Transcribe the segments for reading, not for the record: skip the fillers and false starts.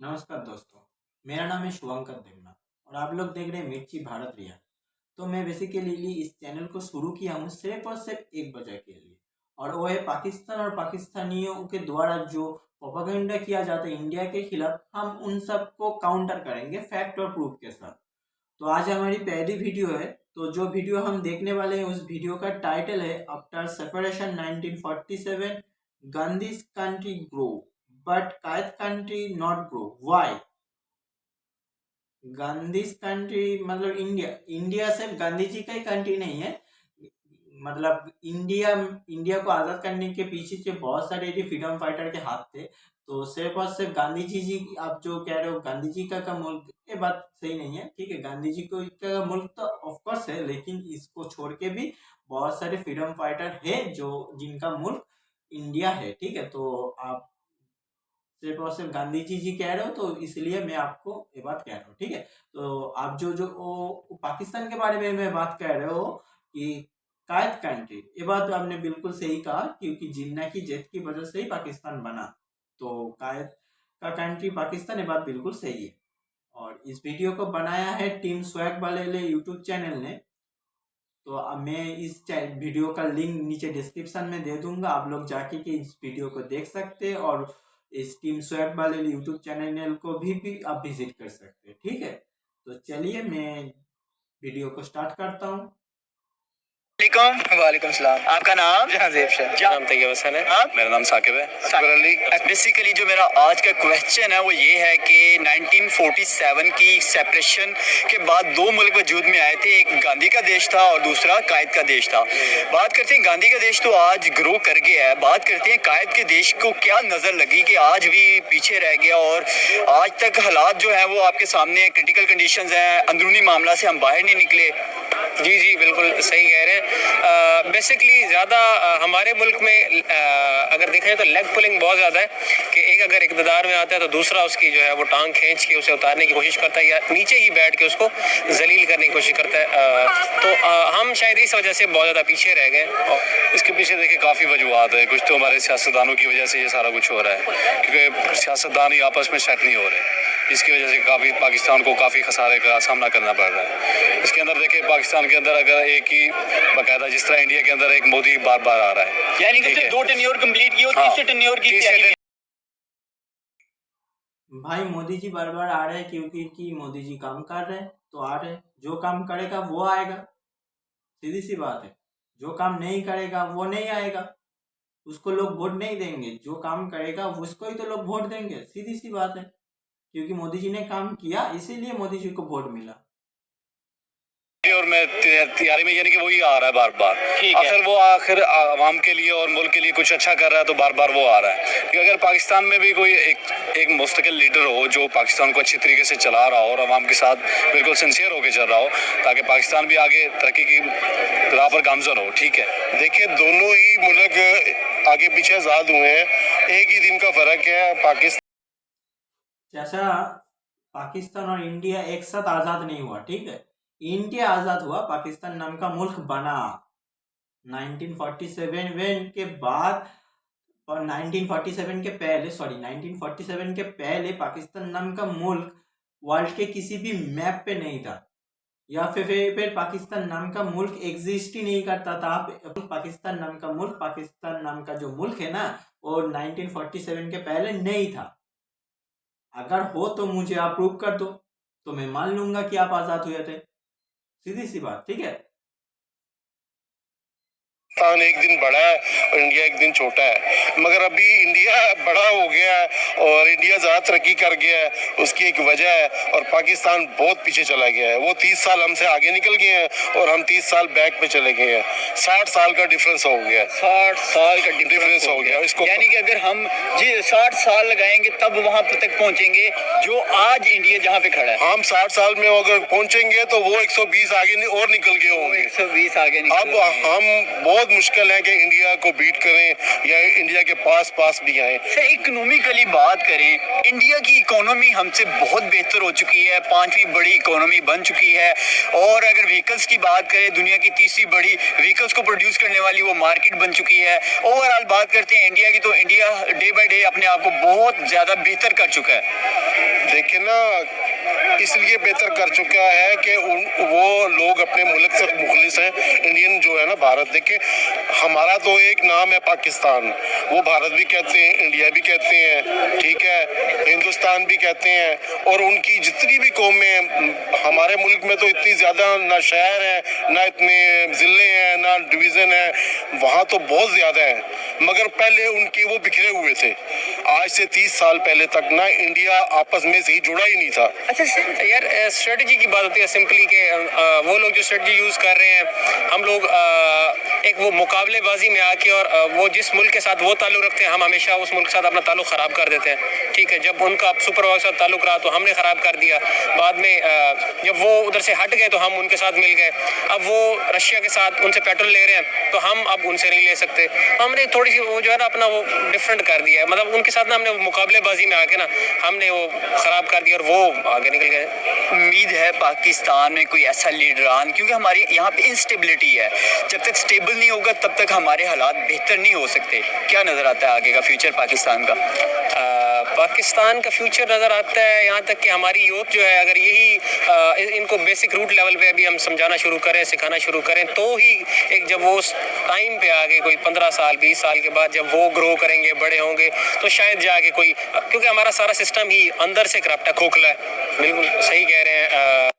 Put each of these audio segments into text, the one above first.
नमस्कार दोस्तों, मेरा नाम है शुभंकर देवना और आप लोग देख रहे हैं मिर्ची भारत रिया। तो मैं बेसिकली इस चैनल को शुरू किया हूँ सिर्फ और सिर्फ एक वजह के लिए, और वो है पाकिस्तान और पाकिस्तानियों के द्वारा जो प्रोपेगेंडा किया जाता है इंडिया के खिलाफ, हम उन सब को काउंटर करेंगे फैक्ट और प्रूफ के साथ। तो आज हमारी पहली वीडियो है। तो जो वीडियो हम देखने वाले हैं उस वीडियो का टाइटल है after separation 1947 Gandhi's country grow but Quaid country not grow why. Gandhi's country मतलब इंडिया। इंडिया सिर्फ गांधी जी का ही कंट्री नहीं है, मतलब इंडिया इंडिया को आजाद करने के पीछे से बहुत सारे फ्रीडम फाइटर के हाथ थे। तो सिर्फ और सिर्फ गांधी जी आप जो कह रहे हो गांधी जी का मुल्क, ये बात सही नहीं है। ठीक है, गांधी जी को का मुल्क तो ऑफकोर्स है, लेकिन इसको छोड़ के भी बहुत सारे फ्रीडम फाइटर है जो जिनका मुल्क इंडिया है। ठीक है, तो आप सिर्फ और सिर्फ गांधी जी कह रहे हो तो इसलिए मैं आपको ये बात कह रहा हूँ। ठीक है, तो आप जो जो पाकिस्तान के बारे में मैं बात कह रहे हो कि कायद कंट्री, ये बात तो आपने बिल्कुल सही कहा, क्योंकि जिन्ना की जेत की वजह से ही पाकिस्तान बना। तो कायद का कंट्री पाकिस्तान, ये बात बिल्कुल सही है। और इस वीडियो को बनाया है टीम स्वैग वाले यूट्यूब चैनल ने। तो अब मैं इस वीडियो का लिंक नीचे डिस्क्रिप्शन में दे दूंगा, आप लोग जाके के इस वीडियो को देख सकते हैं और इस टीम स्वैप वाले यूट्यूब चैनल को भी आप विजिट कर सकते हैं। ठीक है, तो चलिए मैं वीडियो को स्टार्ट करता हूँ। वालेकुम सलाम। आपका नाम? जहांजेब शाह। नाम तैयब हसन है। मेरा नाम साकिब है। बेसिकली जो मेरा आज का क्वेश्चन है वो ये है कि 1947 की सेपरेशन के बाद दो मुल्क वजूद में आए थे, एक गांधी का देश था और दूसरा कायद का देश था। बात करते हैं गांधी का देश तो आज ग्रो कर गया है, बात करते हैं कायद के देश को क्या नज़र लगी कि आज भी पीछे रह गया और आज तक हालात जो है वो आपके सामने क्रिटिकल कंडीशंस हैं, अंदरूनी मामला से हम बाहर नहीं निकले। जी बिल्कुल सही कह रहे हैं। बेसिकली ज़्यादा हमारे मुल्क में अगर देखा जाए तो लेग पुलिंग बहुत ज़्यादा है कि एक अगर इक़्तिदार में आता है तो दूसरा उसकी जो है वो टांग खींच के उसे उतारने की कोशिश करता है या नीचे ही बैठ के उसको जलील करने की कोशिश करता है। तो हम शायद इस वजह से बहुत ज़्यादा पीछे रह गए। और इसके पीछे देखिए काफ़ी वजूहत है। कुछ तो हमारे सियासतदानों की वजह से ये सारा कुछ हो रहा है, क्योंकि सियासतदान ही आपस में सेट नहीं हो रहे। इसकी वजह से काफ़ी पाकिस्तान को काफ़ी खसारे का सामना करना पड़ रहा है। इसके अंदर देखिए पाकिस्तान के अंदर अगर एक ही बाकायदा जिस तरह इंडिया के अंदर एक मोदी बार बार आ रहा है, यानी कि दो टेन्योर कंप्लीट किए, तीसरे टेन्योर की तैयारी। भाई मोदी जी बार बार आ रहे हैं क्योंकि मोदी जी काम कर रहे हैं तो आ रहे हैं। जो काम करेगा वो आएगा, सीधी सी बात है। जो काम नहीं करेगा वो नहीं आएगा, उसको लोग वोट नहीं देंगे। जो काम करेगा उसको ही तो लोग वोट देंगे, सीधी सी बात है। क्योंकि मोदी जी ने काम किया इसीलिए मोदी जी को वोट मिला। और मैं तैयारी में यानी कि वही आ रहा है बार बार। आखिर वो आखिर आवाम के लिए और मुल्क के लिए कुछ अच्छा कर रहा है तो बार बार वो आ रहा है। क्योंकि अगर पाकिस्तान में भी कोई एक मुस्तकिल लीडर हो जो पाकिस्तान को अच्छी तरीके से चला रहा हो और आवाम के साथ बिल्कुल सिंसियर होकर चल रहा हो, ताकि पाकिस्तान भी आगे तरक्की की राह पर गामजन हो। ठीक है, देखिए दोनों ही मुल्क आगे पीछे आज़ाद हुए हैं, एक ही दिन का फ़र्क है। जैसा पाकिस्तान और इंडिया एक साथ आज़ाद नहीं हुआ। ठीक है, इंडिया आज़ाद हुआ, पाकिस्तान नाम का मुल्क बना 1947 के बाद। और 1947 के पहले 1947 के पहले पाकिस्तान नाम का मुल्क वर्ल्ड के किसी भी मैप पे नहीं था, या फिर पाकिस्तान नाम का मुल्क एग्जिस्ट ही नहीं करता था। पाकिस्तान नाम का मुल्क, पाकिस्तान नाम का जो मुल्क है ना, वो 1947 के पहले नहीं था। अगर हो तो मुझे आप प्रूव कर दो, तो मैं मान लूंगा कि आप आजाद हुए थे, सीधी सी बात। ठीक है, पाकिस्तान एक दिन बड़ा है और इंडिया एक दिन छोटा है, मगर अभी इंडिया बड़ा हो गया है और इंडिया ज़्यादा तरक्की कर गया है। उसकी एक वजह है, और पाकिस्तान बहुत पीछे चला गया है। वो 30 साल हमसे आगे निकल गए हैं और हम 30 साल बैक पे चले गए हैं। 60 साल का डिफरेंस हो गया, 60 साल का डिफरेंस हो गया इसको। यानी कि अगर हम जी 60 साल लगाएंगे तब वहां तक पहुंचेंगे जो आज इंडिया जहां पे खड़ा है। हम 60 साल में अगर पहुंचेंगे तो वो 120 आगे और निकल गए होंगे। 120 आगे अब हम बहुत मुश्किल है कि इंडिया को बीट करें या इंडिया के पास भी आए। इकोनॉमिकली बात करें, इंडिया की इकोनॉमी हमसे बहुत बेहतर हो चुकी है, 5वीं बड़ी इकोनॉमी बन चुकी है। और अगर व्हीकल्स की बात करें, दुनिया की 3री बड़ी व्हीकल्स को प्रोड्यूस करने वाली वो मार्केट बन चुकी है। ओवरऑल बात करते हैं इंडिया की, तो इंडिया डे बाय डे अपने आप को बहुत ज़्यादा बेहतर कर चुका है। देखिए ना, इसलिए बेहतर कर चुका है कि वो लोग अपने मुल्क से मुखलिस हैं। इंडियन जो है ना, भारत, देखिए हमारा तो एक नाम है पाकिस्तान, वो भारत भी कहते हैं, इंडिया भी कहते हैं, ठीक है, हिंदुस्तान भी कहते हैं। और उनकी जितनी भी कौमें, हमारे मुल्क में तो इतनी ज़्यादा ना शहर है, ना इतने ज़िले हैं, ना डिवीज़न है, वहाँ तो बहुत ज़्यादा है। मगर पहले उनके वो बिखरे हुए थे। आज से 30 साल पहले तक ना इंडिया आपस में से ही जुड़ा ही नहीं था। अच्छा यार, स्ट्रेटजी की बात होती है सिंपली के वो लोग जो स्ट्रेटजी यूज कर रहे हैं, हम लोग एक वो मुकाबलेबाजी में आके और वो जिस मुल्क के साथ वो ताल्लुक रखते हैं, हम हमेशा उस मुल्क के साथ अपना ताल्लुक ख़राब कर देते हैं। ठीक है, जब उनका सुपर पावर के साथ ताल्लुक रहा तो हमने ख़राब कर दिया। बाद में जब वो उधर से हट गए तो हम उनके साथ मिल गए। अब वो रशिया के साथ उनसे पेट्रोल ले रहे हैं तो हम अब उनसे नहीं ले सकते। हमने थोड़ी सी वो जो है ना अपना वो डिफरेंट कर दिया है, मतलब उनके साथ ना हमने मुकाबलेबाजी में आके ना हमने वो ख़राब कर दिया और वो आगे निकल गए। उम्मीद है पाकिस्तान में कोई ऐसा लीडरान, क्योंकि हमारी यहाँ पे इंस्टेबिलिटी है, जब तक स्टेबल नहीं होगा तब तक हमारे हालात बेहतर नहीं हो सकते। क्या नज़र आता है आगे का फ्यूचर पाकिस्तान का? पाकिस्तान का फ्यूचर नज़र आता है, यहाँ तक कि हमारी यूथ जो है अगर यही इनको बेसिक रूट लेवल पे अभी हम समझाना शुरू करें, सिखाना शुरू करें, तो ही एक जब वो उस टाइम पे आगे कोई 15 साल 20 साल के बाद जब वो ग्रो करेंगे, बड़े होंगे, तो शायद जाके कोई, क्योंकि हमारा सारा सिस्टम ही अंदर से करप्ट है, खोखला है। बिल्कुल सही कह रहे हैं।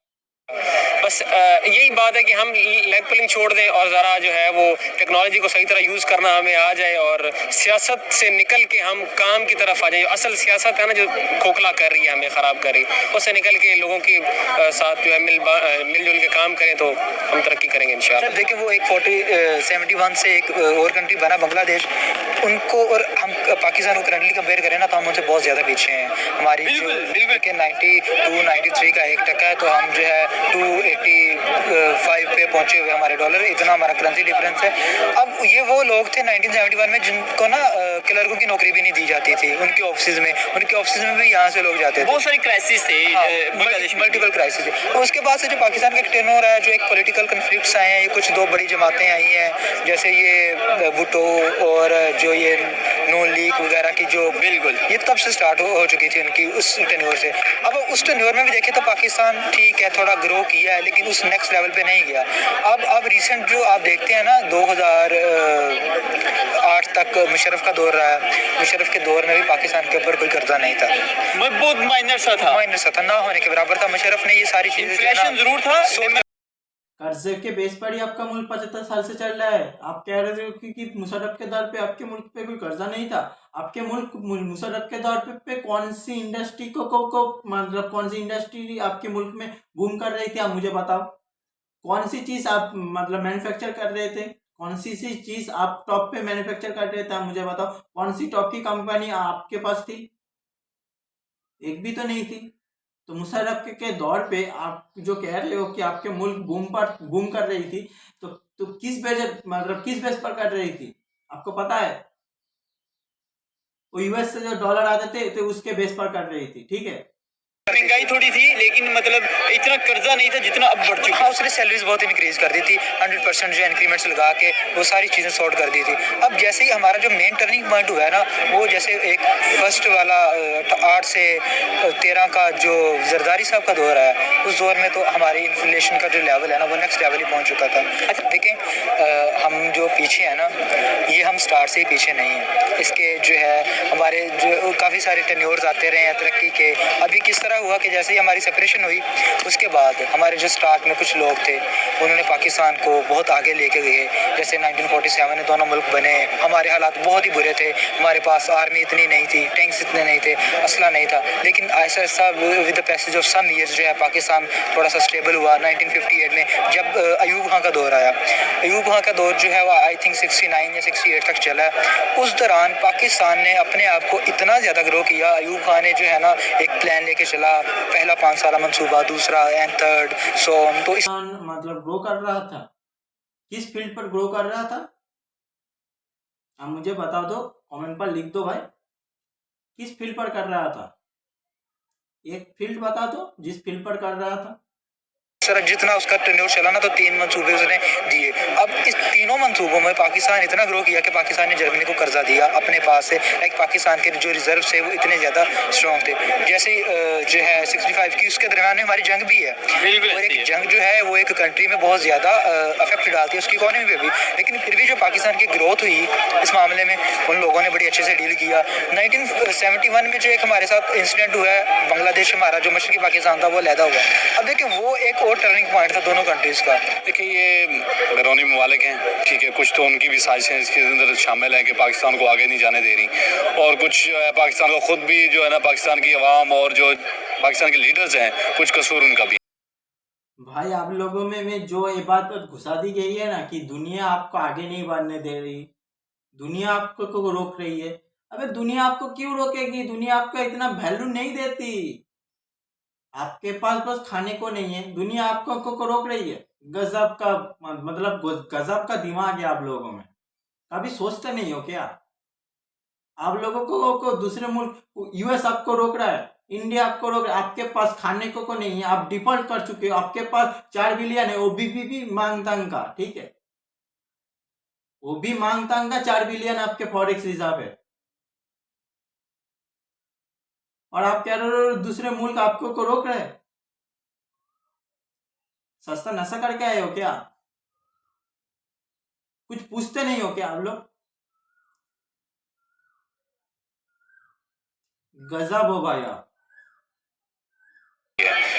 बस यही बात है कि हम लेग पुलिंग छोड़ दें और ज़रा जो है वो टेक्नोलॉजी को सही तरह यूज़ करना हमें आ जाए और सियासत से निकल के हम काम की तरफ आ जाए। असल सियासत है ना जो खोखला कर रही है, हमें ख़राब कर रही है, उससे निकल के लोगों के साथ जो है मिलजुल के काम करें तो हम तरक्की करेंगे इंशाल्लाह। देखिए वो एक 71 से एक और कंट्री बना बांग्लादेश, उनको और हम पाकिस्तान को करंटली कंपेयर करें ना तो हम उनसे बहुत ज़्यादा पीछे हैं। हमारी बिल्कुल के 92 93 का 1 टका है, तो हम जो है 285 पे पहुंचे हुए हमारे डॉलर, इतना हमारा करेंसी डिफरेंस है। अब ये वो लोग थे 1971 में जिनको ना क्लर्कों की नौकरी भी नहीं दी जाती थी उनके ऑफिस में भी यहाँ से लोग जाते थे। बहुत सारी क्राइसिस थे, मल्टीपल क्राइसिस थे। और उसके बाद से जो पाकिस्तान का टेनोर है, जो एक पॉलिटिकल कन्फ्लिक्ट्स आए हैं, ये कुछ 2 बड़ी जमातें आई हैं, जैसे ये भुट्टो और जो ये नून लीग वगैरह की, जो बिल्कुल ये तब से स्टार्ट हो चुकी थी उनकी उस टेन्योर से। अब उस टेन्योर में भी देखें तो पाकिस्तान ठीक है, थोड़ा ग्रो किया है, लेकिन उस नेक्स्ट लेवल पे नहीं गया। अब रिसेंट जो आप देखते हैं ना 2008 तक मुशर्रफ का दौर रहा है, मुशर्रफ के दौर में भी पाकिस्तान के ऊपर कोई कर्जा नहीं था, बहुत माइनर सा था, ना होने के बराबर था। मुशर्रफ ने ये सारी चीजें जरूर था, कर्जे के बेस पर ही आपका मुल्क 75 साल से चल रहा है। आप कह रहे हो कि मुशर्रफ के दौर पे आपके मुल्क पे कोई कर्जा नहीं था। आपके मुल्क मुशर्रफ के दौर पे कौन सी इंडस्ट्री को मतलब कौन सी इंडस्ट्री आपके मुल्क में बूम कर रही थी, आप मुझे बताओ। कौन सी चीज़ आप मतलब मैन्युफैक्चर कर रहे थे, कौन सी चीज़ आप टॉप पे मैन्युफैक्चर कर रहे थे, आप मुझे बताओ। कौन सी टॉप की कंपनी आपके पास थी? एक भी तो नहीं थी। तो मुशर्रफ के दौर पे आप जो कह रहे हो कि आपके मुल्क बूम कर रही थी, तो किस बेस पर कर रही थी, आपको पता है? वो यूएस से जो डॉलर आते थे तो उसके बेस पर कर रही थी, ठीक है। महंगाई थोड़ी थी, लेकिन मतलब इतना कर्जा नहीं था जितना अब बढ़ चुका है। उसने सैलरीज बहुत इंक्रीज कर दी थी, 100% जो इंक्रीमेंट्स लगा के वो सारी चीज़ें सॉर्ट कर दी थी। अब जैसे ही हमारा जो मेन टर्निंग पॉइंट हुआ है ना, वो जैसे एक फर्स्ट वाला 8 से 13 का जो जरदारी साहब का दौर है, उस दौर में तो हमारी इन्फ्लेशन का जो लेवल है ना वो नेक्स्ट लेवल ही पहुँच चुका था। अच्छा देखें, हम जो पीछे हैं ना, ये हम स्टार्ट से ही पीछे नहीं हैं। इसके जो है हमारे जो काफ़ी सारे टेन्योर्स आते रहे हैं तरक्की के। अभी किस तरह हुआ कि जैसे ही हमारी सेपरेशन हुई उसके बाद हमारे जो स्टार्ट में कुछ लोग थे उन्होंने पाकिस्तान को बहुत आगे लेके गए। जैसे 1947 में दोनों मुल्क बने, हमारे हालात बहुत ही बुरे थे, हमारे पास आर्मी इतनी नहीं थी, टैंक्स इतने नहीं थे, असला नहीं था। लेकिन ऐसा ऐसा with the passage of some years जो है पाकिस्तान थोड़ा सा स्टेबल हुआ। 1958 में जब अयूब खां का दौर आया, अयूब खां का दौर जो है वो आई थिंक 69 या 68 तक चला। उस दौरान पाकिस्तान ने अपने आप को इतना ज़्यादा ग्रो किया। अयूब खां ने जो है ना एक प्लान लेके चला, पहला 5 साल मंसूबा, दूसरा एंड थर्ड सो ऑन। तो मतलब ग्रो कर रहा था, किस फील्ड पर ग्रो कर रहा था, आप मुझे बता दो, कमेंट पर लिख दो भाई। किस फील्ड पर कर रहा था, एक फील्ड बता दो जिस फील्ड पर कर रहा था। सर जितना उसका टेन्योर चला ना, तो 3 मंसूबे उसने दिए। अब इस तीनों मंसूबों में पाकिस्तान इतना ग्रो किया कि पाकिस्तान ने जर्मनी को कर्जा दिया अपने पास से। लाइक पाकिस्तान के जो रिजर्व थे वो इतने ज़्यादा स्ट्रॉन्ग थे। जैसे जो है 65 की उसके दरमियान में हमारी जंग भी है, और एक जंग जो है वो एक कंट्री में बहुत ज़्यादा अफेक्ट डालती है उसकी इकोनॉमी पे भी। लेकिन फिर भी जो पाकिस्तान की ग्रोथ हुई इस मामले में, उन लोगों ने बड़ी अच्छे से डील किया। 1971 में जो एक हमारे साथ इंसिडेंट हुआ है, बांग्लादेश हमारा जो मशरकी पाकिस्तान था वो लैदा हुआ। अब देखिए वो एक और टर्निंग पॉइंट था दोनों कंट्रीज का। देखिए ये बैरूनी ममालिक हैं, ठीक है, कुछ तो उनकी भी साजिशें इसके अंदर शामिल हैं कि पाकिस्तान को आगे नहीं जाने दे रही, और कुछ जो है पाकिस्तान को खुद भी जो है ना, पाकिस्तान की आवाम और जो पाकिस्तान के लीडर्स हैं, कुछ कसूर उनका भी। भाई आप लोगों में जो ये बात घुसा दी गई है ना कि दुनिया आपको आगे नहीं बढ़ने दे रही, दुनिया आपको को रोक रही है। अबे दुनिया आपको क्यों रोकेगी? दुनिया आपको इतना वैल्यू नहीं देती। आपके पास बस खाने को नहीं है, दुनिया आपको को रोक रही है। गजब का मतलब गजब का दिमाग है आप लोगों में। कभी सोचते नहीं हो क्या? आप लोगों को दूसरे मुल्क, यूएस आपको रोक रहा है, इंडिया आपको रोक रहा है, आपके पास खाने को नहीं है, आप डिफॉल्ट कर चुके हो, आपके पास 4 बिलियन है, वो भी मांगतांग का, ठीक है, वो भी मांगतांग का 4 बिलियन आपके फॉरेक्स रिजर्व है, और आप कह रहे हो दूसरे मुल्क आपको को रोक रहे हैं। सस्ता नशा करके आए हो क्या? कुछ पूछते नहीं हो क्या आप लोग? गजब हो भाई आप।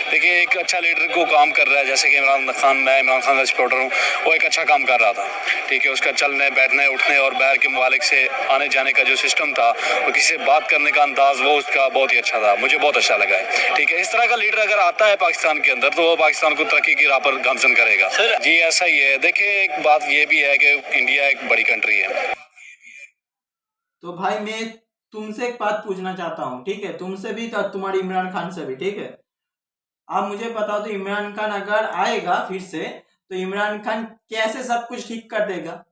देखिए एक अच्छा लीडर को काम कर रहा है, जैसे कि इमरान खान, मैं इमरान खान का सपोर्टर हूँ, वो एक अच्छा काम कर रहा था, ठीक है, उसका चलने बैठने उठने और बाहर के ममालिक से आने जाने का जो सिस्टम था, वो किसी से बात करने का अंदाज वो उसका बहुत ही अच्छा था, मुझे बहुत अच्छा लगा है, ठीक है। इस तरह का लीडर अगर आता है पाकिस्तान के अंदर तो वो पाकिस्तान को तरक्की की राह पर गामजन करेगा। जी ऐसा ही है। देखिए एक बात ये भी है कि इंडिया एक बड़ी कंट्री है। तो भाई मैं तुमसे एक बात पूछना चाहता हूँ, ठीक है, तुमसे भी तो तुम्हारी इमरान खान से भी, ठीक है, आप मुझे बताओ तो इमरान खान अगर आएगा फिर से तो इमरान खान कैसे सब कुछ ठीक कर देगा?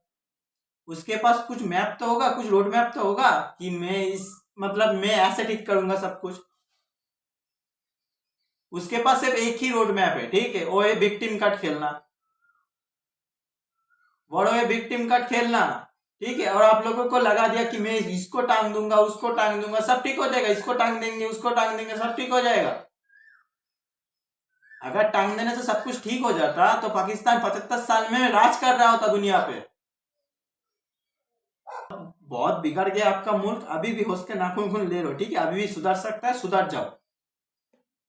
उसके पास कुछ मैप तो होगा, कुछ रोड मैप तो होगा कि मैं ऐसे ठीक करूंगा सब कुछ। उसके पास सिर्फ एक ही रोड मैप है, ठीक है, वो है विक्टिम कार्ड खेलना, ठीक है, और आप लोगों को लगा दिया कि मैं इसको टांग दूंगा, उसको टांग दूंगा, सब ठीक हो जाएगा, इसको टांग देंगे, उसको टांग देंगे, सब ठीक हो जाएगा। अगर टांग देने से सब कुछ ठीक हो जाता तो पाकिस्तान 75 साल में राज कर रहा होता दुनिया पे। बहुत बिगड़ गया आपका मुल्क, अभी भी होश के नाखून ले लो, ठीक है, अभी भी सुधर सकता है, सुधर जाओ।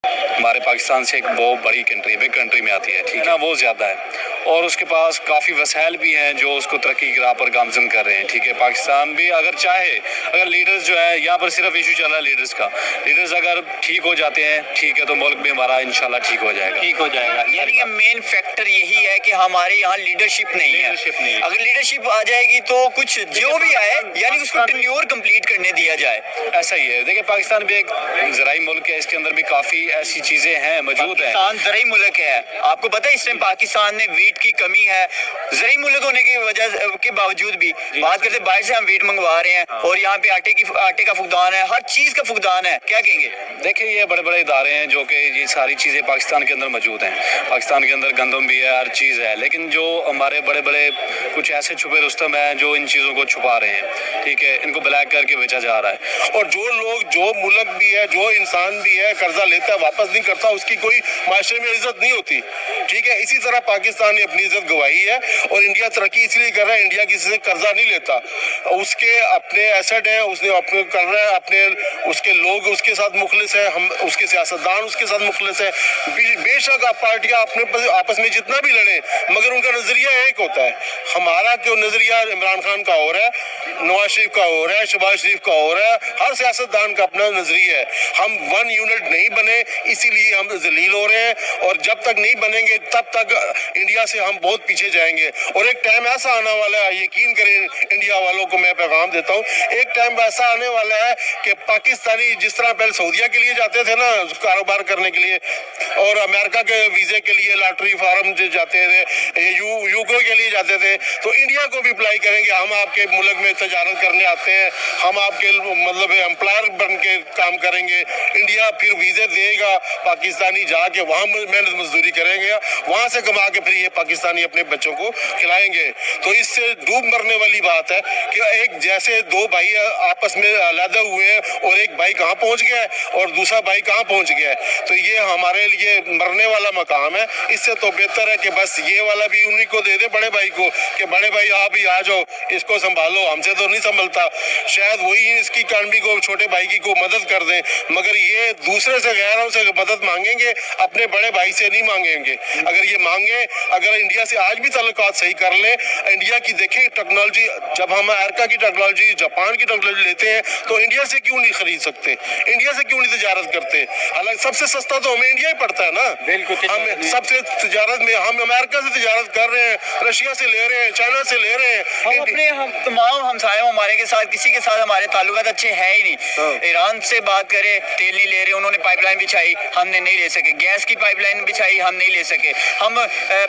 हमारे पाकिस्तान से एक बहुत बड़ी कंट्री, बिग कंट्री में आती है, ठीक है ना, वो ज्यादा है, और उसके पास काफ़ी वसाइल भी हैं जो उसको तरक्की की राह पर गामजन कर रहे हैं, ठीक है। पाकिस्तान भी अगर चाहे, अगर लीडर्स जो है, यहाँ पर सिर्फ इशू चल रहा है लीडर्स का, लीडर्स अगर ठीक हो जाते हैं, ठीक है, तो मुल्क भी हमारा इंशाल्लाह ठीक हो जाएगा। यानी कि मेन फैक्टर यही है कि हमारे यहाँ लीडरशिप नहीं है। अगर लीडरशिप आ जाएगी तो कुछ जो भी आए, यानी उसको टेन्योर कंप्लीट करने दिया जाए। ऐसा ही है। देखिए पाकिस्तान भी एक ज़राई मुल्क है, इसके अंदर भी काफ़ी ऐसी चीज़ें हैं मौजूद हैं। पाकिस्तान ज़राई मुल्क है, आपको पता है इस टाइम पाकिस्तान में वीट की कमी है। ज़राई मुल्क होने की वजह के बावजूद भी बात करते बाहर से हम वीट मंगवा रहे हैं, और यहाँ पे आटे का फुकदान है, हर चीज़ का फुकदान है। क्या कहेंगे? देखिए ये बड़े बड़े इदारे हैं जो कि ये सारी चीज़ें पाकिस्तान के अंदर मौजूद हैं। पाकिस्तान के अंदर गंदम भी है, हर चीज़ है, लेकिन जो हमारे बड़े बड़े कुछ ऐसे छुपे रुस्तम हैं जो इन चीज़ों को छुपा रहे हैं, ठीक है, इनको ब्लैक करके बेचा जा रहा है। और जो लोग, जो मुल्क भी है, जो इंसान भी है, कर्जा लेता है वापस नहीं करता, उसकी कोई माशरे में इज्जत नहीं होती, ठीक है। इसी तरह पाकिस्तान ने अपनी इज्जत गवाई है, और इंडिया तरक्की इसलिए कर रहा है, इंडिया किसी से कर्जा नहीं लेता, उसके अपने एसेट है, उसने अपने कर रहा है, अपने उसके लोग उसके साथ मुखलिस है, हम उसके सियासतदान उसके साथ मुखलिस है। बेशक आप पार्टियां अपने आपस में जितना भी लड़े, मगर उनका नजरिया एक होता है। हमारा क्यों नजरिया इमरान खान का और है, नवाज शरीफ का और है, शहबाज शरीफ का और है, हर सियासतदान का अपना नजरिया है। हम वन यूनिट नहीं बने, इसीलिए हम जलील हो रहे हैं, और जब तक नहीं बनेंगे तब तक इंडिया से हम बहुत पीछे जाएंगे। और एक टाइम ऐसा आने वाला है, यकीन करें इंडिया वालों को मैं पैगाम देता हूँ, एक टाइम ऐसा आने वाला है कि पाकिस्तानी जिस तरह पहले सऊदीया के लिए जाते थे ना कारोबार करने के लिए, और अमेरिका के वीजे के लिए लॉटरी फार्म जाते थे, यूके के लिए जाते थे, तो इंडिया को भी अप्लाई करेंगे। हम आपके मुल्क में तजारत करने आते हैं, हम आपके मतलब एम्प्लॉयर बन के काम करेंगे, इंडिया फिर वीजे देगा, पाकिस्तानी जाके वहाँ मेहनत मजदूरी करेंगे, वहां से कमा के फिर ये पाकिस्तानी अपने बच्चों को खिलाएंगे। तो इससे डूब मरने वाली बात है कि एक जैसे दो भाई आपस में अलग हुए हैं और एक भाई कहाँ पहुंच गया है और दूसरा भाई कहाँ पहुंच गया है, तो ये हमारे लिए मरने वाला मकाम है। इससे तो बेहतर है कि बस ये वाला भी उन्हीं को दे दे, बड़े भाई को, कि बड़े भाई आप ही आ जाओ, इसको संभालो, हमसे तो नहीं संभलता। शायद वही इसकी कानबी को, छोटे भाई की को मदद कर दें, मगर ये दूसरे से, गैरों से मदद मांगेंगे, अपने बड़े भाई से नहीं मांगेंगे। अगर ये मांगे, अगर इंडिया से आज भी ताल्लुकात सही कर ले, इंडिया की देखें टेक्नोलॉजी, जब हम अमेरिका की टेक्नोलॉजी, जापान की टेक्नोलॉजी लेते हैं तो इंडिया से क्यों नहीं खरीद सकते, इंडिया से क्यों नहीं तिजारत करते? हालांकि सबसे सस्ता तो हमें इंडिया ही पड़ता है ना। बिल्कुल। हम सबसे तिजारत में, हम अमेरिका से तिजारत कर रहे हैं, रशिया से ले रहे हैं, चाइना से ले रहे हैं। हम तमाम हमसायों हमारे के साथ, किसी के साथ हमारे ताल्लुकात अच्छे है ही नहीं। ईरान से बात करें, तेल नहीं ले रहे, उन्होंने पाइपलाइन बिछाई, हमने नहीं ले सके। गैस की पाइपलाइन बिछाई, हम नहीं ले सके। हम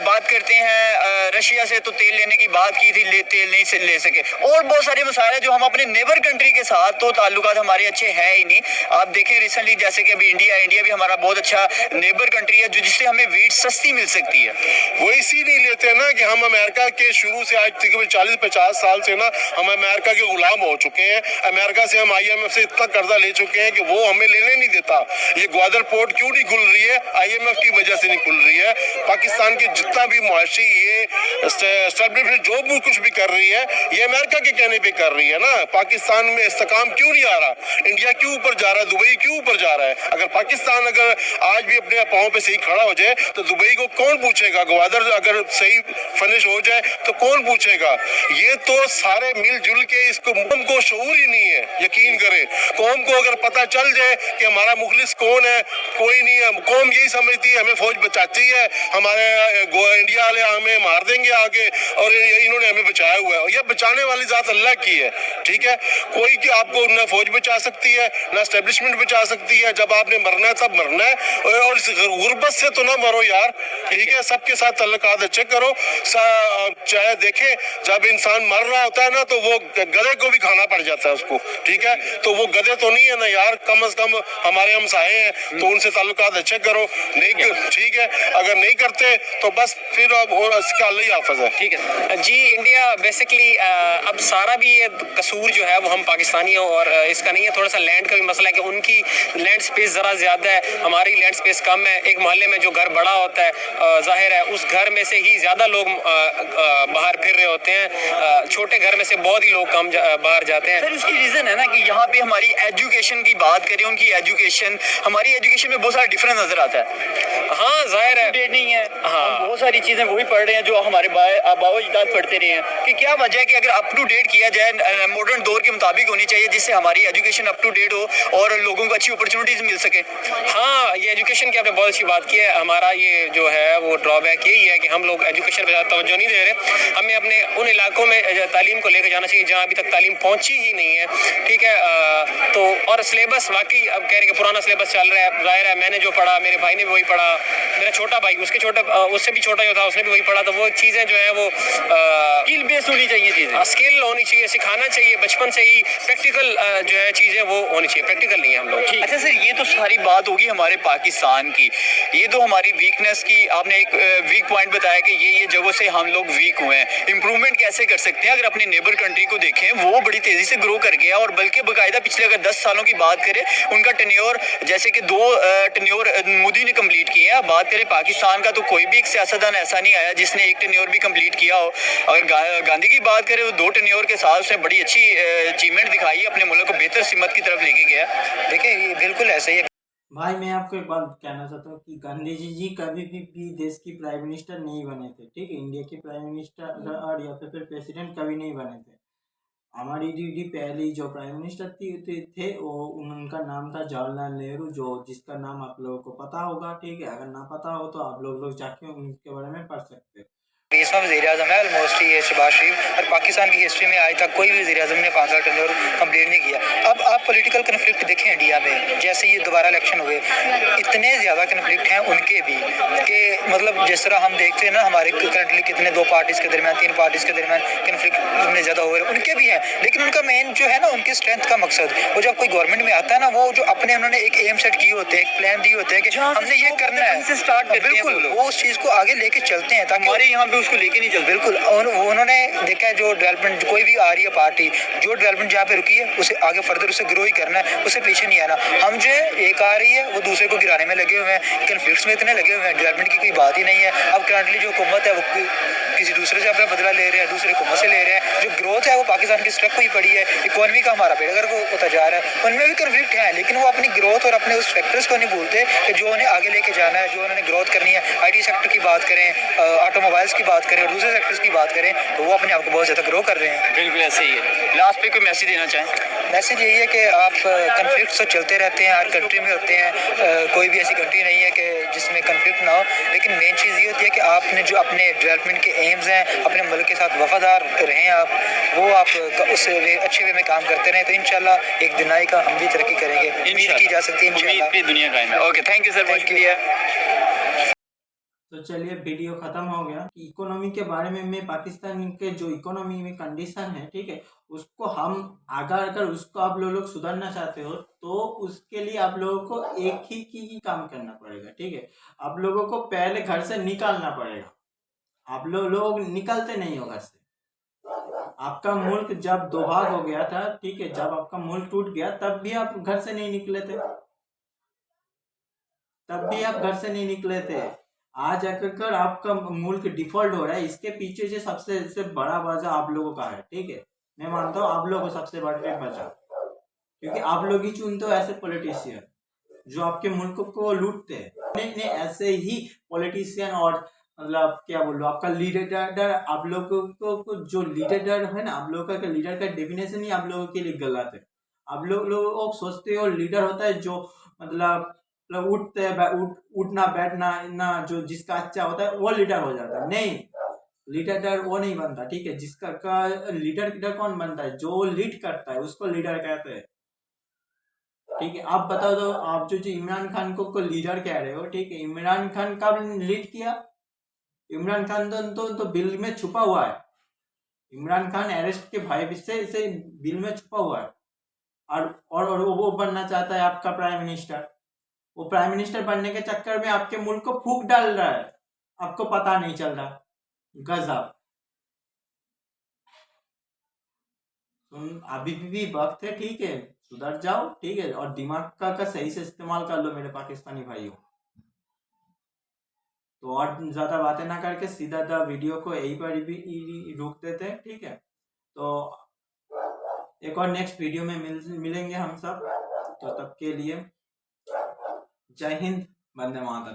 बात करते हैं रशिया से, तो तेल लेने की बात की थी, तेल नहीं से ले सके। और बहुत सारे मसाइल जो हम अपने नेबर कंट्री के साथ, तो ताल्लुकात हमारे अच्छे है ही नहीं। आप देखें रिसेंटली, जैसे कि अभी इंडिया भी हमारा बहुत अच्छा नेबर कंट्री है, जो जिससे हमें वीट सस्ती मिल सकती है। वो इसी नहीं लेते ना कि हम अमेरिका के शुरू से आज तकरीबन 40-50 साल से ना हम अमेरिका के गुलाम हो चुके हैं। अमेरिका से हम IMF से इतना कर्जा ले चुके हैं कि वो हमें लेने नहीं देता। ये ग्वादर पोर्ट क्यों नहीं खुल रही है? IMF की वजह से नहीं खुल रही है। पाकिस्तान के जितना भी मुआशी ये एस्टेब्लिशमेंट जो भी कुछ भी कर रही है, ये अमेरिका के कहने पे कर रही है ना। पाकिस्तान में इस्तेकाम क्यों नहीं आ रहा? इंडिया क्यों ऊपर जा रहा है? दुबई क्यों ऊपर जा रहा है? अगर पाकिस्तान अगर आज भी अपने पाँव पे सही खड़ा हो जाए तो दुबई को कौन पूछेगा? ग्वादर अगर सही फिनिश हो जाए तो कौन पूछेगा? ये तो सारे मिलजुल के, इसको कौम को शऊर ही नहीं है। यकीन करें, कौम को अगर पता चल जाए कि हमारा मुखलिस कौन है, कोई नहीं है। कौम यही समझती है हमें फौज बचाती है, हमारे इंडिया वाले हमें मार देंगे आगे, और इन्होंने हमें बचाया हुआ है। ये बचाने वाली जात अल्लाह की है, ठीक है। कोई कि आपको न फौज बचा सकती है, न एस्टेब्लिशमेंट बचा सकती है। जब आपने मरना है तब मरना है, और इस गुर्बत से तो ना मरो यार, ठीक है। सबके साथ ताल्लुकात अच्छे करो। चाहे देखें, जब इंसान मर रहा होता है ना, तो वो गधे को भी खाना पड़ जाता है उसको, ठीक है। तो वो गधे तो नहीं है ना यार, कम से कम हमारे हमसाए हैं, तो उनसे ताल्लुकात अच्छे करो। नहीं, ठीक है, अगर नहीं करते तो बस फिर अब इसका अल्लाह ही हाफ़िज़ है। ठीक है जी। इंडिया बेसिकली अब सारा भी ये कसूर जो है वो हम पाकिस्तानियों और इसका नहीं है, थोड़ा सा लैंड का भी मसला है कि उनकी लैंड स्पेस ज़रा ज़्यादा है, हमारी लैंड स्पेस कम है। एक मोहल्ले में जो घर बड़ा होता है, जाहिर है उस घर में से ही ज़्यादा लोग बाहर फिर रहे होते हैं, छोटे घर में से बहुत ही लोग कम बाहर जाते हैं। सर उसकी रीज़न है ना कि यहाँ पे हमारी एजुकेशन की बात करें, उनकी एजुकेशन, हमारी एजुकेशन में बहुत सारा डिफरेंस नजर आता है। हाँ जाहिर है, डेट नहीं है। हाँ, हम बहुत सारी चीजें वही पढ़ रहे हैं जो हमारे आबाओ अजदाद पढ़ते रहे हैं। कि क्या वजह है कि अगर अप टू डेट किया जाए, मॉडर्न दौर के मुताबिक होनी चाहिए, जिससे हमारी एजुकेशन अप टू डेट हो और लोगों को अच्छी अपॉर्चुनिटीज मिल सके। हाँ, ये एजुकेशन की आपने बहुत अच्छी बात की है। हमारा ये जो है वो ड्रॉबैक यही है कि हम लोग एजुकेशन पर ज़्यादा तवज्जो नहीं दे रहे। हमें अपने उन इलाकों में तालीम को लेकर जाना चाहिए जहाँ अभी तक तालीम पहुँची ही नहीं है, ठीक है। तो और सिलेबस वाकई अब कह रहे कि पुराना सिलेबस चल रहा है। जाहिर है मैंने जो पढ़ा, मेरे भाई ने भी वही पढ़ा, मेरा छोटा भाई उससे भी छोटा जो था उसने भी वही पढ़ा। तो वो चीज़ें जो है वो स्किल बेस होनी चाहिए, चीजें स्किल होनी चाहिए, सिखाना चाहिए बचपन से ही। प्रैक्टिकल जो है चीज़ें वो होनी चाहिए, प्रैक्टिकल नहीं है हम लोग। अच्छा सर, ये तो सारी बात होगी हमारे पाकिस्तान की। ये तो हमारी वीकनेस की आपने एक वीक पॉइंट बताया कि ये जगहों से हम लोग वीक हुए हैं। इंप्रूवमेंट कैसे कर सकते हैं? अगर अपने नेबर कंट्री को देखें, वो बड़ी तेजी से ग्रो कर गया, और बल्कि बाकायदा पिछले अगर 10 सालों की बात करें, उनका टेन्योर जैसे कि 2 टेन्योर मोदी ने कंप्लीट किए हैं। बात करें पाकिस्तान का, तो कोई भी एक सियासतदान ऐसा नहीं आया जिसने एक टेन्योर भी कंप्लीट किया हो। अगर गांधी की बात करें, तो 2 टेन्योर के साथ उसने बड़ी अच्छी अचीवमेंट दिखाई, अपने मुल्क को बेहतर सिमत की तरफ लेके गया। देखिए ये बिल्कुल ऐसा ही है। भाई मैं आपको एक बात कहना चाहता हूँ कि गांधी जी कभी भी देश की प्राइम मिनिस्टर नहीं बने थे, ठीक है। इंडिया के प्राइम मिनिस्टर और या फिर प्रेसिडेंट कभी नहीं बने थे। हमारी दीदी पहली जो प्राइम मिनिस्टर थे वो उनका नाम था जवाहरलाल नेहरू, जो जिसका नाम आप लोगों को पता होगा, ठीक है। अगर ना पता हो तो आप लोग जाके उनके बारे में पढ़ सकते हो। 20वां वज़ीर-ए-आज़म है ऑलमोस्ट ये शहबाज शरीफ, और पाकिस्तान की हिस्ट्री में आज तक कोई भी वज़ीर-ए-आज़म ने 5 साल टेन्योर कंप्लीट नहीं किया। अब आप पॉलिटिकल कन्फ्लिक्ट देखें इंडिया में, जैसे ये दोबारा इलेक्शन हुए, इतने ज़्यादा कन्फ्लिक्ट हैं उनके भी कि मतलब जिस तरह हम देखते हैं ना हमारे करंटली कितने 2 पार्टीज़ के दरमियान 3 पार्टीज़ के दरमियान कन्फ्लिक्ट इतने ज़्यादा हो रहे हैं, उनके भी हैं। लेकिन उनका मेन जो है ना उनकी स्ट्रेंथ का मकसद, वो जब कोई गवर्नमेंट में आता है ना, वो जो अपने उन्होंने एक एम सेट किए होते हैं, एक प्लान दिए होते हैं कि हमने ये करना है, से स्टार्ट करते हैं बिल्कुल वो उस चीज़ को आगे लेके चलते हैं ताकि हमारे यहाँ पे उसको लेके नहीं चलते। बिल्कुल। और उन्होंने देखा है जो डेवलपमेंट कोई भी आ रही है पार्टी, जो डेवलपमेंट जहाँ पे रुकी है उसे आगे फर्दर उसे ग्रो ही करना है, उसे पीछे नहीं आना। हम जो एक आ रही है वो दूसरे को गिराने में लगे हुए हैं, कन्फ्लिक्ट्स में इतने लगे हुए हैं, डेवलपमेंट की कोई बात ही नहीं है। अब करंटली जो हुकूमत है वो किसी दूसरे से अपना बदला ले रहे हैं, दूसरे हुकूमत से ले रहे हैं। जो ग्रोथ है वो पाकिस्तान की स्टक हुई पड़ी है, इकोनॉमी का हमारा बेड़गर को होता जा रहा है, उनमें भी कन्फ्लिक्ट है। लेकिन वो अपनी ग्रोथ और अपने उस फैक्टर्स को नहीं भूलते कि जो उन्हें आगे लेके जाना है, जो उन्होंने ग्रोथ करनी है। IT सेक्टर की बात करें, ऑटोमोबाइल्स की बात करें, दूसरे सेक्टर्स की बात करें, तो वो अपने आप को बहुत ज़्यादा ग्रो कर रहे हैं। बिल्कुल ऐसे ही है। लास्ट पे कोई मैसेज देना चाहें? मैसेज यही है कि आप कन्फ्लिक्ट तो चलते रहते हैं, हर कंट्री में होते हैं, कोई भी ऐसी कंट्री नहीं है कि जिसमें कन्फ्लिक्ट ना हो। लेकिन मेन चीज़ ये होती है कि आपने जो अपने डेवलपमेंट के एम्स हैं, अपने मुल्क के साथ वफादार रहें आप, वो आप उस अच्छे वे में काम करते रहें, तो इंशाल्लाह एक दिन आएगा हम भी तरक्की करेंगे, उम्मीद की जा सकती है इंशाल्लाह। उम्मीद पे दुनिया कायम है। ओके, थैंक यू सर, बहुत शुक्रिया। तो चलिए वीडियो खत्म हो गया। इकोनॉमी के बारे में मैं पाकिस्तान के जो इकोनॉमी में कंडीशन है, ठीक है, उसको हम अगर उसको आप लोग सुधारना चाहते हो तो उसके लिए आप लोगों को एक ही काम करना पड़ेगा, ठीक है। आप लोगों को पहले घर से निकालना पड़ेगा। आप लोग निकलते नहीं हो घर से। आपका मुल्क जब 2 भाग हो गया था, ठीक है, जब आपका मुल्क टूट गया तब भी आप घर से नहीं निकले थे, आज अगर आपका मुल्क डिफॉल्ट हो रहा है, इसके पीछे से सबसे बड़ा वजह आप लोगों का है, ठीक है। मैं मानता हूँ आप लोगों को सबसे बड़ा वजह, क्योंकि आप लोग ही चुनते हो ऐसे पॉलिटिशियन जो आपके मुल्क को लूटते हैं। नहीं, ऐसे ही पॉलिटिशियन और मतलब क्या बोलो, आपका लीडर, आप लोगों को जो लीडर है ना, आप लोगों का लीडर का डेफिनेशन ही आप लोगों के लिए गलत है। आप लोग सोचते हो लीडर होता है जो मतलब उठते हैं, उठना बैठना ना, जो जिसका अच्छा होता है वो लीडर हो जाता है। नहीं, लीडर वो नहीं बनता, ठीक है। जिसका लीडर कौन बनता है? जो लीड करता है उसको लीडर कहते हैं, ठीक है। आप बताओ तो, आप जो इमरान खान को लीडर कह रहे हो, ठीक है, इमरान खान कब लीड किया? इमरान खान तो बिल में छुपा हुआ है। इमरान खान अरेस्ट के भय से बिल में छुपा हुआ है, और वो बनना चाहता है आपका प्राइम मिनिस्टर। वो प्राइम मिनिस्टर बनने के चक्कर में आपके मुल्क को फूक डाल रहा है, आपको पता नहीं चल रहा। गजब। अभी भी वक्त है, ठीक है, सुधर जाओ, ठीक है, और दिमाग का सही से इस्तेमाल कर लो मेरे पाकिस्तानी भाइयों। तो और ज्यादा बातें ना करके सीधा वीडियो को यहीं पर भी रोक देते हैं, ठीक है। तो एक और नेक्स्ट वीडियो में मिलेंगे हम सब। तो तब के लिए जय हिंद, वंदे मातरम।